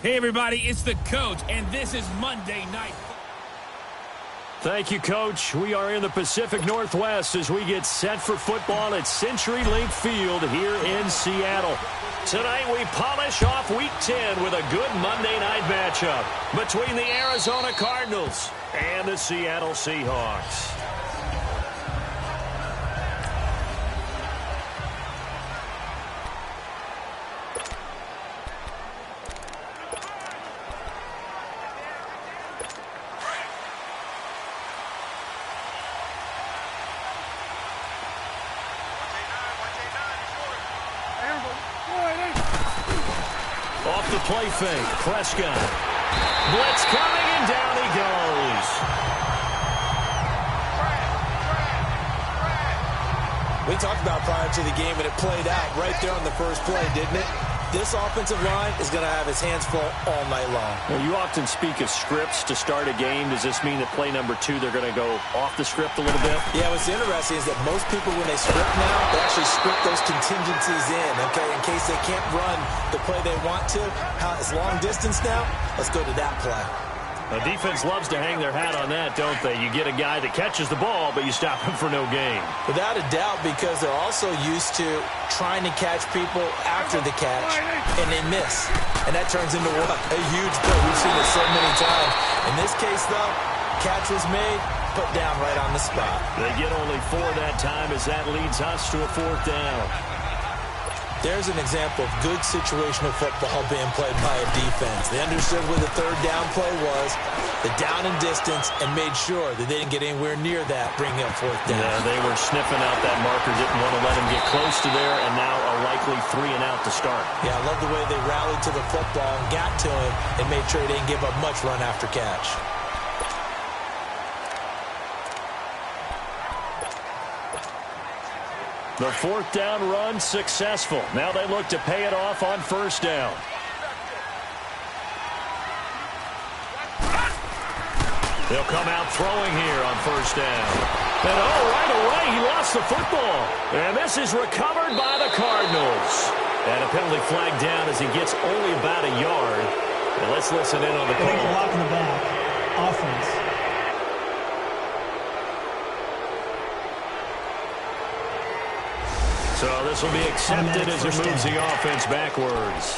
Hey, everybody, it's the coach, and this is Monday Night. Thank you, Coach. We are in the Pacific Northwest as we get set for football at CenturyLink Field here in Seattle. Tonight we polish off Week 10 with a good Monday night matchup between the Arizona Cardinals and the Seattle Seahawks. Off the play fake, Prescott. Blitz coming, and down he goes. We talked about prior to the game, and it played out right there on the first play, didn't it? This offensive line is going to have his hands full all night long. Well, you often speak of scripts to start a game. Does this mean that play number 2, they're going to go off the script a little bit? Yeah, what's interesting is that most people, when they script now, they actually script those contingencies in, okay, in case they can't run the play they want to. It's long distance now. Let's go to that play. The defense loves to hang their hat on that, don't they? You get a guy that catches the ball, but you stop him for no gain. Without a doubt, because they're also used to trying to catch people after the catch, and they miss. And that turns into what? A huge play. We've seen it so many times. In this case, though, catch was made, put down right on the spot. They get only 4 that time as that leads us to a 4th down. There's an example of good situational football being played by a defense. They understood where the 3rd down play was, the down and distance, and made sure that they didn't get anywhere near that, bringing up 4th down. Yeah, they were sniffing out that marker, didn't want to let him get close to there, and now a likely 3 and out to start. Yeah, I love the way they rallied to the football and got to him and made sure he didn't give up much run after catch. The 4th down run successful. Now they look to pay it off on 1st down. They'll come out throwing here on 1st down. And right away he lost the football. And this is recovered by the Cardinals. And a penalty flag down as he gets only about a yard. And let's listen in on the call. Lock in the back. Offense. So this will be accepted as it moves the offense backwards.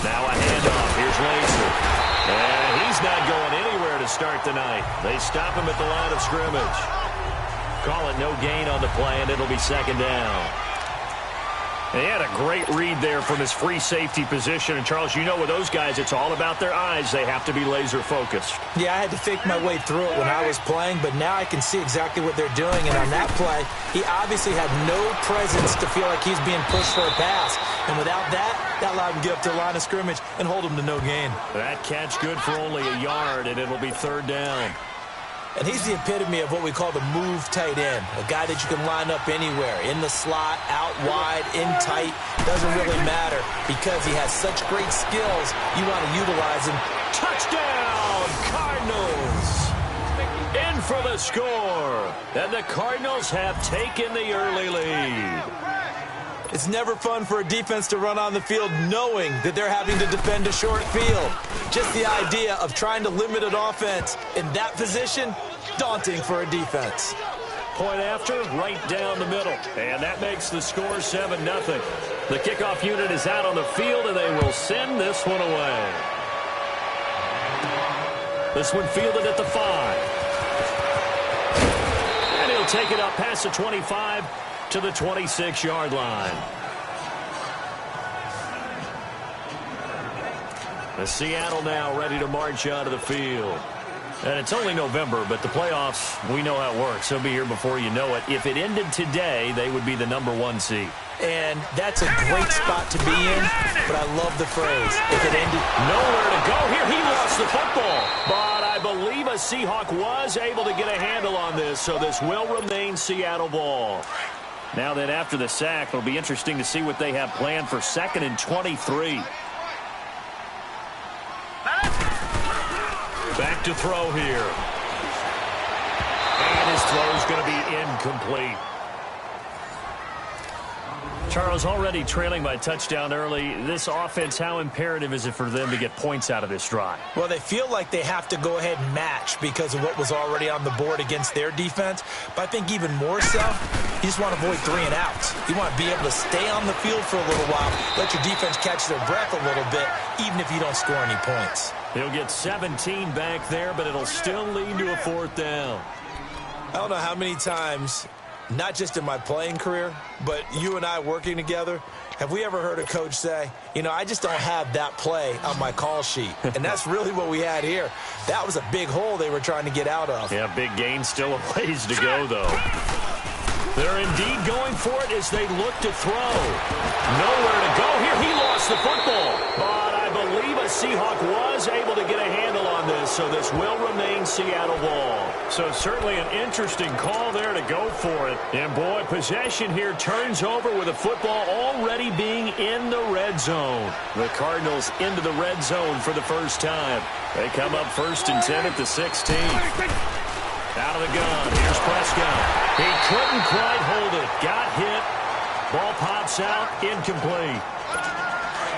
Now a handoff. Here's Laser. And he's not going anywhere to start the night. They stop him at the line of scrimmage. Call it no gain on the play, and it'll be 2nd down. He had a great read there from his free safety position. And, Charles, you know with those guys, it's all about their eyes. They have to be laser-focused. Yeah, I had to fake my way through it when I was playing, but now I can see exactly what they're doing. And on that play, he obviously had no presence to feel like he's being pushed for a pass. And without that, that allowed him to get up to the line of scrimmage and hold him to no gain. That catch good for only a yard, and it'll be 3rd down. And he's the epitome of what we call the move tight end, a guy that you can line up anywhere, in the slot, out wide, in tight, doesn't really matter because he has such great skills, you want to utilize him. Touchdown, Cardinals! In for the score, and the Cardinals have taken the early lead. It's never fun for a defense to run on the field knowing that they're having to defend a short field. Just the idea of trying to limit an offense in that position, daunting for a defense. Point after, right down the middle. And that makes the score 7-0. The kickoff unit is out on the field, and they will send this one away. This one fielded at the 5. And he'll take it up past the 25 to the 26-yard line. The Seattle now ready to march out of the field. And it's only November, but the playoffs, we know how it works. They'll be here before you know it. If it ended today, they would be the #1 seed. And that's a great spot to be in, but I love the phrase. If it ended... Nowhere to go here. He lost the football. But I believe a Seahawk was able to get a handle on this, so this will remain Seattle ball. Now then, after the sack, it'll be interesting to see what they have planned for 2nd and 23. to throw here. And his throw is going to be incomplete. Charles, already trailing by touchdown early. This offense, how imperative is it for them to get points out of this drive? Well, they feel like they have to go ahead and match because of what was already on the board against their defense. But I think even more so, you just want to avoid 3 and outs. You want to be able to stay on the field for a little while, let your defense catch their breath a little bit, even if you don't score any points. He'll get 17 back there, but it'll still lead to a 4th down. I don't know how many times, not just in my playing career, but you and I working together, have we ever heard a coach say, you know, I just don't have that play on my call sheet. And that's really what we had here. That was a big hole they were trying to get out of. Yeah, big gain, still a ways to go, though. They're indeed going for it as they look to throw. Nowhere to go here. He lost the football. But I believe a Seahawk was able to get a handle on this, so this will remain Seattle ball. So certainly an interesting call there to go for it. And, boy, possession here turns over with a football already being in the red zone. The Cardinals into the red zone for the first time. They come up 1st and 10 at the 16. Out of the gun. Here's Prescott. He couldn't quite hold it. Got hit. Ball pops out. Incomplete.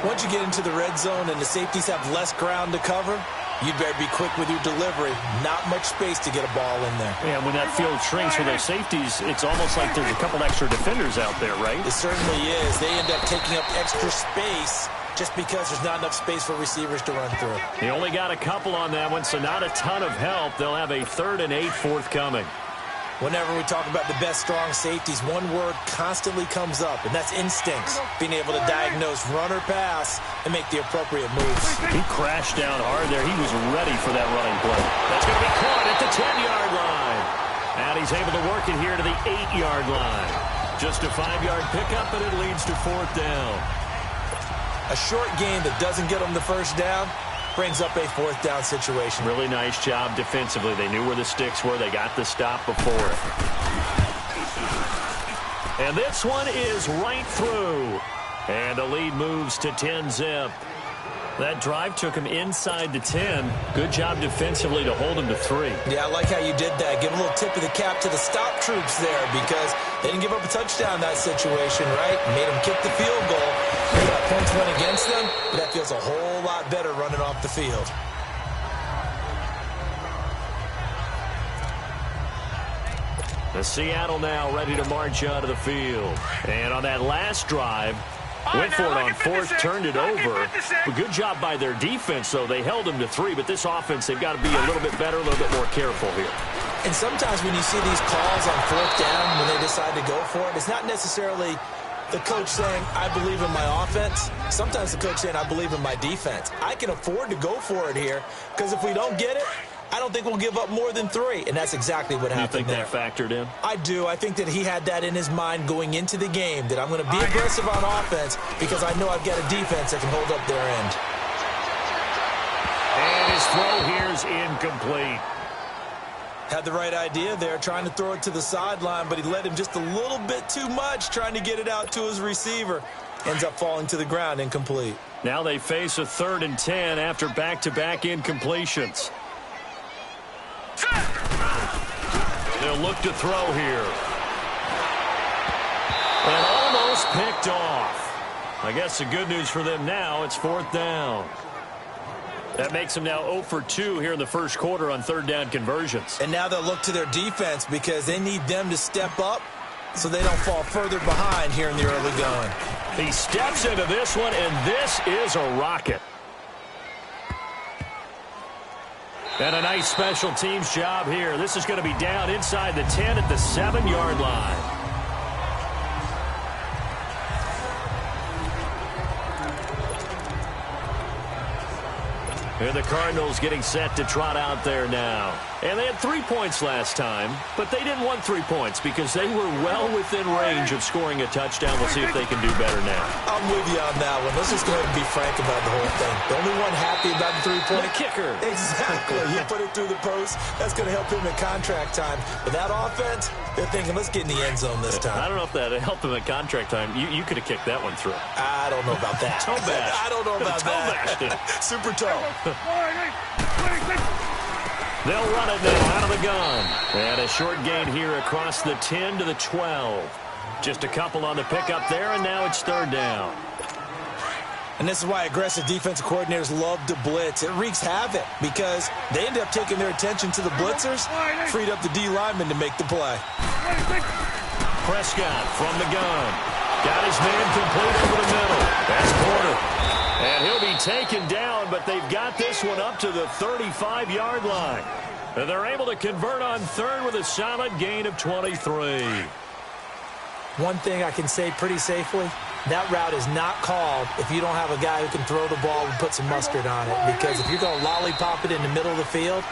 Once you get into the red zone and the safeties have less ground to cover, you'd better be quick with your delivery. Not much space to get a ball in there. Yeah, when that field shrinks for those safeties, it's almost like there's a couple extra defenders out there, right? It certainly is. They end up taking up extra space just because there's not enough space for receivers to run through. They only got a couple on that one, so not a ton of help. They'll have a 3rd and 8 forthcoming. Whenever we talk about the best strong safeties, one word constantly comes up, and that's instincts. Being able to diagnose run or pass and make the appropriate moves. He crashed down hard there. He was ready for that running play. That's going to be caught at the 10-yard line. And he's able to work it here to the 8-yard line. Just a 5-yard pickup, and it leads to 4th down. A short game that doesn't get them the first down brings up a 4th down situation. Really nice job defensively. They knew where the sticks were. They got the stop before it. And this one is right through. And the lead moves to 10-zip. That drive took him inside the 10. Good job defensively to hold him to 3. Yeah, I like how you did that. Give a little tip of the cap to the stop troops there because they didn't give up a touchdown in that situation, right? Made them kick the field goal. Points went against them, but that feels a whole lot better running off the field. The Seattle now ready to march out of the field. And on that last drive, went for it on 4th, turned it over. A good job by their defense, though. They held them to 3, but this offense, they've got to be a little bit better, a little bit more careful here. And sometimes when you see these calls on 4th down, when they decide to go for it, it's not necessarily the coach saying, I believe in my offense. Sometimes the coach saying, I believe in my defense. I can afford to go for it here because if we don't get it, I don't think we'll give up more than 3. And that's exactly what happened there. You think that factored in? I do. I think that he had that in his mind going into the game, that I'm going to be aggressive on offense because I know I've got a defense that can hold up their end. And his throw here is incomplete. Had the right idea there, trying to throw it to the sideline, but he led him just a little bit too much, trying to get it out to his receiver. Ends up falling to the ground, incomplete. Now they face a 3rd and 10 after back-to-back incompletions. They'll look to throw here. And almost picked off. I guess the good news for them now, it's 4th down. That makes them now 0 for 2 here in the first quarter on 3rd down conversions. And now they'll look to their defense because they need them to step up so they don't fall further behind here in the early going. He steps into this one, and this is a rocket. And a nice special teams job here. This is going to be down inside the 10 at the 7-yard line. And the Cardinals getting set to trot out there now. And they had 3 points last time, but they didn't want 3 points because they were well within range of scoring a touchdown. We'll see if they can do better now. I'm with you on that one. Let's just go ahead and be frank about the whole thing. The only one happy about the 3-point. The kicker. Exactly. You put it through the post. That's going to help him at contract time. But that offense, they're thinking, let's get in the end zone this time. I don't know if that helped him at contract time. You could have kicked that one through. I don't know about that. Toe bash. I don't know about that. Toe bashed it. Super toe. They'll run it now out of the gun. And a short gain here across the 10 to the 12. Just a couple on the pickup there, and now it's third down. And this is why aggressive defensive coordinators love to blitz. It wreaks havoc because they end up taking their attention to the blitzers, freed up the D lineman to make the play. Prescott from the gun. Got his man complete over the middle. That's Porter. And he'll be taken down, but they've got this one up to the 35-yard line. And they're able to convert on third with a solid gain of 23. One thing I can say pretty safely, that route is not called if you don't have a guy who can throw the ball and put some mustard on it. Because if you're going to lollipop it in the middle of the field,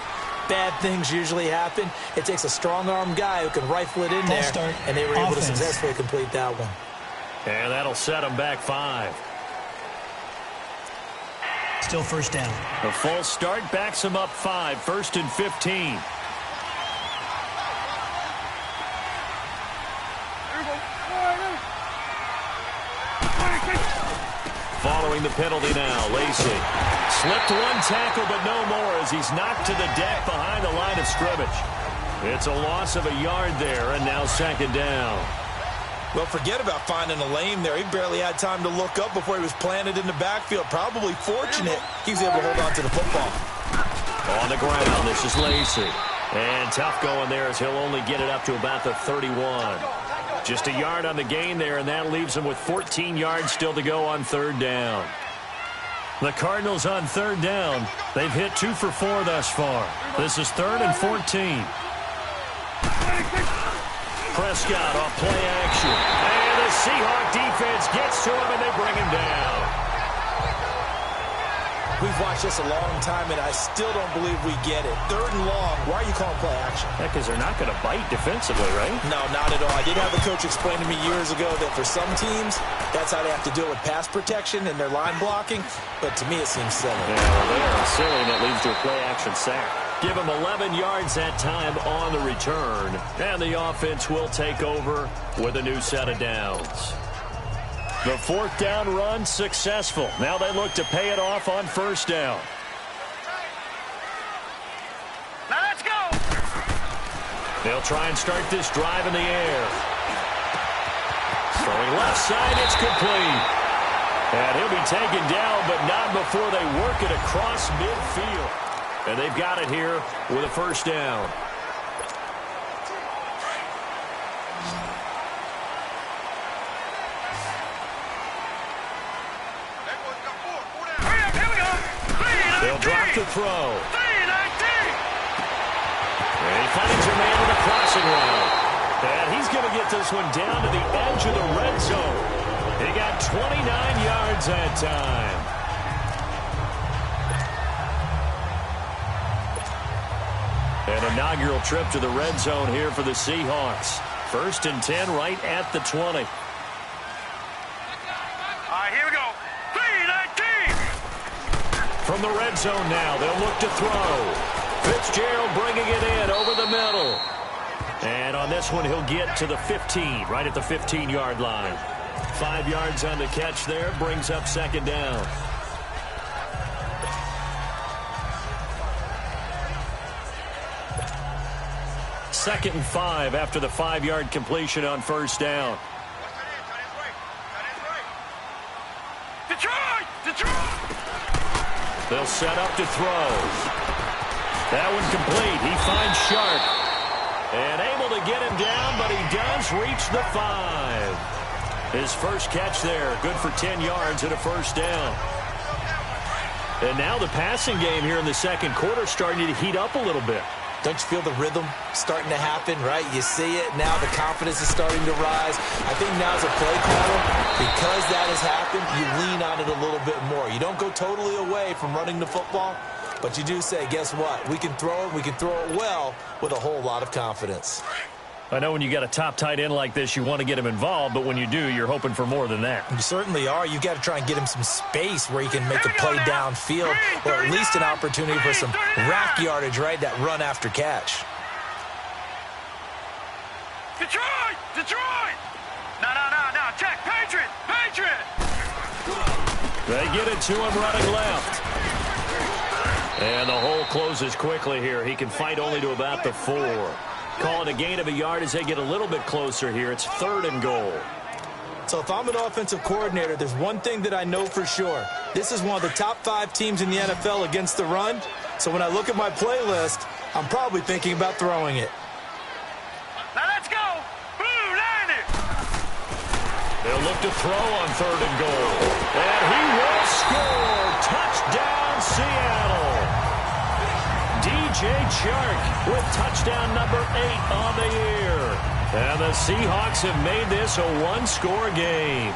bad things usually happen. It takes a strong-arm guy who can rifle it in there, and they were able to successfully complete that one. And that'll set them back 5. Still first down. A false start backs them up 5, 1st and 15. Following the penalty now, Lacey. Slipped one tackle, but no more as he's knocked to the deck behind the line of scrimmage. It's a loss of a yard there, and now second down. Well, forget about finding a lane there. He barely had time to look up before he was planted in the backfield. Probably fortunate he was able to hold on to the football. On the ground, this is Lacey. And tough going there as he'll only get it up to about the 31. Just a yard on the gain there, and that leaves him with 14 yards still to go on third down. The Cardinals on third down. They've hit 2 for 4 thus far. This is 3rd and 14. Prescott off play action. And the Seahawk defense gets to him, and they bring him down. We've watched this a long time, and I still don't believe we get it. 3rd and long. Why are you calling play action? Yeah, because they're not going to bite defensively, right? No, not at all. I did have a coach explain to me years ago that for some teams, that's how they have to deal with pass protection and their line blocking. But to me, it seems silly. Yeah, well, they are silly, and it leads to a play action sack. Give them 11 yards that time on the return. And the offense will take over with a new set of downs. The 4th down run successful. Now they look to pay it off on first down. Now let's go. They'll try and start this drive in the air. Throwing left side, it's complete. And he'll be taken down, but not before they work it across midfield. And they've got it here with a first down. They'll drop to throw. And he finds a man with a crossing route. And he's going to get this one down to the edge of the red zone. He got 29 yards that time. An inaugural trip to the red zone here for the Seahawks. 1st and 10 right at the 20. All right, here we go. 3-19. From the red zone now, they'll look to throw. Fitzgerald bringing it in over the middle. And on this one, he'll get to the 15, right at the 15-yard line. 5 yards on the catch there, brings up second down. Second and 5 after the 5-yard completion on first down. Detroit! They'll set up to throw. That one complete. He finds Sharp. And able to get him down, but he does reach the 5. His first catch there. Good for 10 yards and a first down. And now the passing game here in the second quarter starting to heat up a little bit. Don't you feel the rhythm starting to happen, right? You see it. Now the confidence is starting to rise. I think now as a play caller, because that has happened, you lean on it a little bit more. You don't go totally away from running the football, but you do say, guess what? We can throw it. We can throw it well with a whole lot of confidence. I know when you got a top tight end like this, you want to get him involved, but when you do, you're hoping for more than that. You certainly are. You've got to try and get him some space where he can make a play downfield, or at least an opportunity for some rack yardage, right? That run after catch. Detroit! No. Check. Patriot! They get it to him running left. And the hole closes quickly here. He can fight only to about the 4. Call it a gain of a yard as they get a little bit closer here. It's 3rd and goal. So if I'm an offensive coordinator, there's one thing that I know for sure. This is one of the top 5 teams in the NFL against the run. So when I look at my playlist, I'm probably thinking about throwing it. Now let's go. Blue line it. They'll look to throw on 3rd and goal. And he will score. Touchdown, Seattle. DJ Chark with touchdown number 8 on the year. And the Seahawks have made this a one-score game.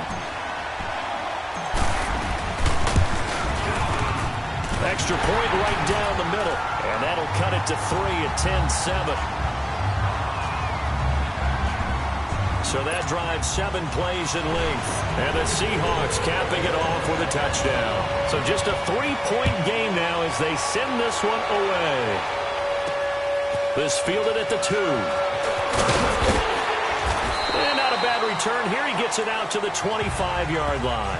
Extra point right down the middle. And that'll cut it to 3 at 10-7. So that drives 7 plays in length. And the Seahawks capping it off with a touchdown. So just a 3-point game now as they send this one away. This fielded at the 2. And not a bad return. Here he gets it out to the 25-yard line.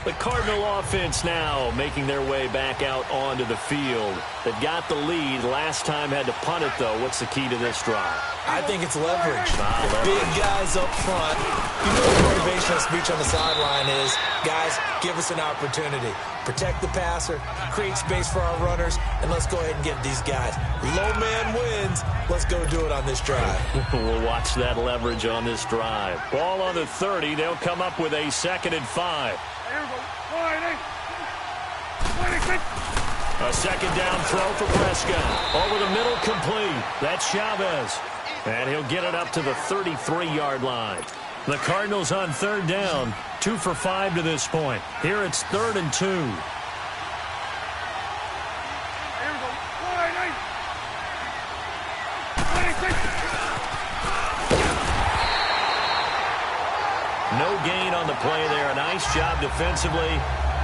The Cardinal offense now making their way back out onto the field. They've got the lead. Last time had to punt it, though. What's the key to this drive? I think it's leverage. The big guys up front. You know the motivational speech on the sideline is, guys, give us an opportunity. Protect the passer, create space for our runners, and let's go ahead and get these guys. Low man wins. Let's go do it on this drive. We'll watch that leverage on this drive. Ball on the 30. They'll come up with a 2nd and 5. A 2nd down throw for Prescott. Over the middle, complete. That's Chavez. And he'll get it up to the 33-yard line. The Cardinals on 3rd down. 2 for 5 to this point. Here it's 3rd and 2. No gain on the play there. A nice job defensively.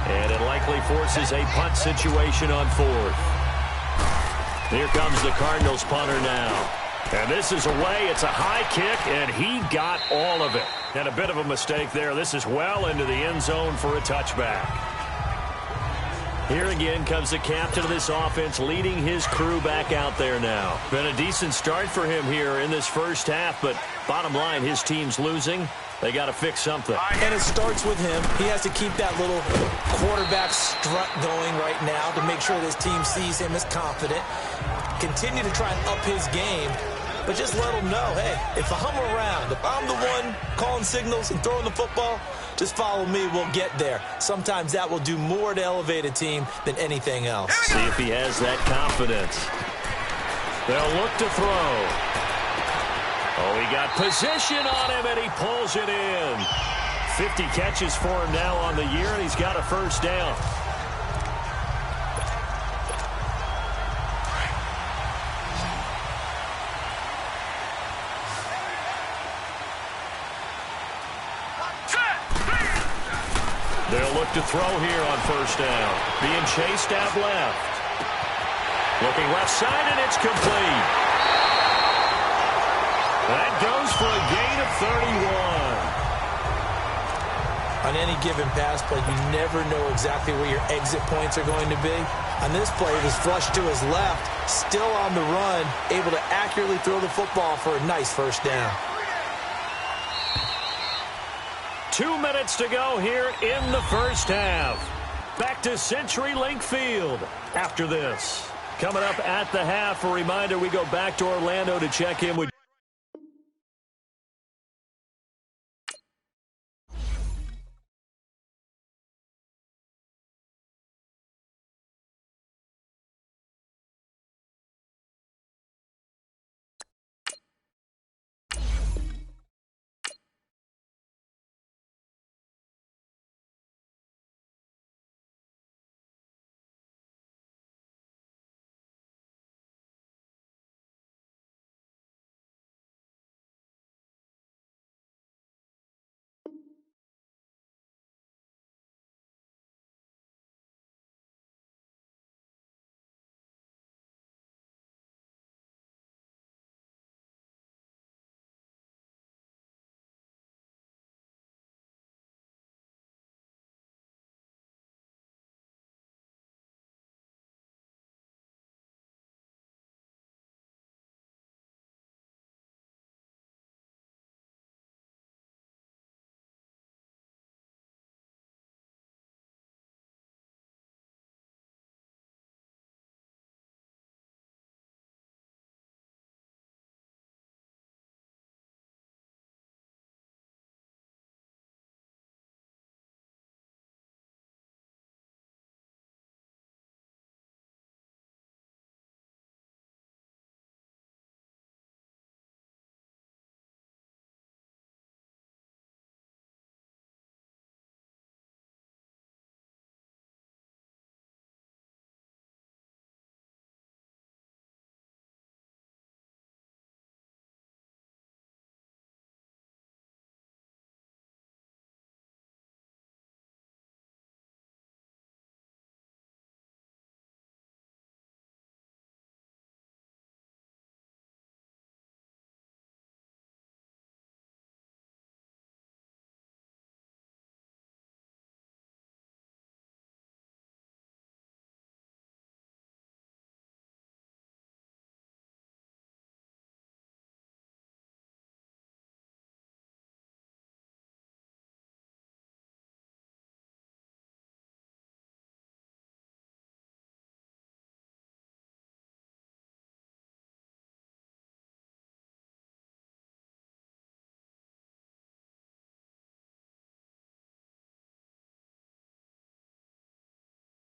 And it likely forces a punt situation on 4th. Here comes the Cardinals punter now. And this is away. It's a high kick, and he got all of it. And a bit of a mistake there. This is well into the end zone for a touchback. Here again comes the captain of this offense leading his crew back out there now. Been a decent start for him here in this first half, but bottom line, his team's losing. They got to fix something. And it starts with him. He has to keep that little quarterback strut going right now to make sure this team sees him as confident. Continue to try and up his game, but just let him know, hey, if I'm around, if I'm the one calling signals and throwing the football, just follow me, we'll get there. Sometimes that will do more to elevate a team than anything else. See if he has that confidence. They'll look to throw. Oh, he got position on him, and he pulls it in. 50 catches for him now on the year, and he's got a 1st down. They'll look to throw here on 1st down. Being chased out left. Looking left side, and it's complete. That goes for a gain of 31. On any given pass play, you never know exactly where your exit points are going to be. On this play, it was flushed to his left, still on the run, able to accurately throw the football for a nice 1st down. 2 minutes to go here in the first half. Back to CenturyLink Field after this. Coming up at the half, a reminder, we go back to Orlando to check in with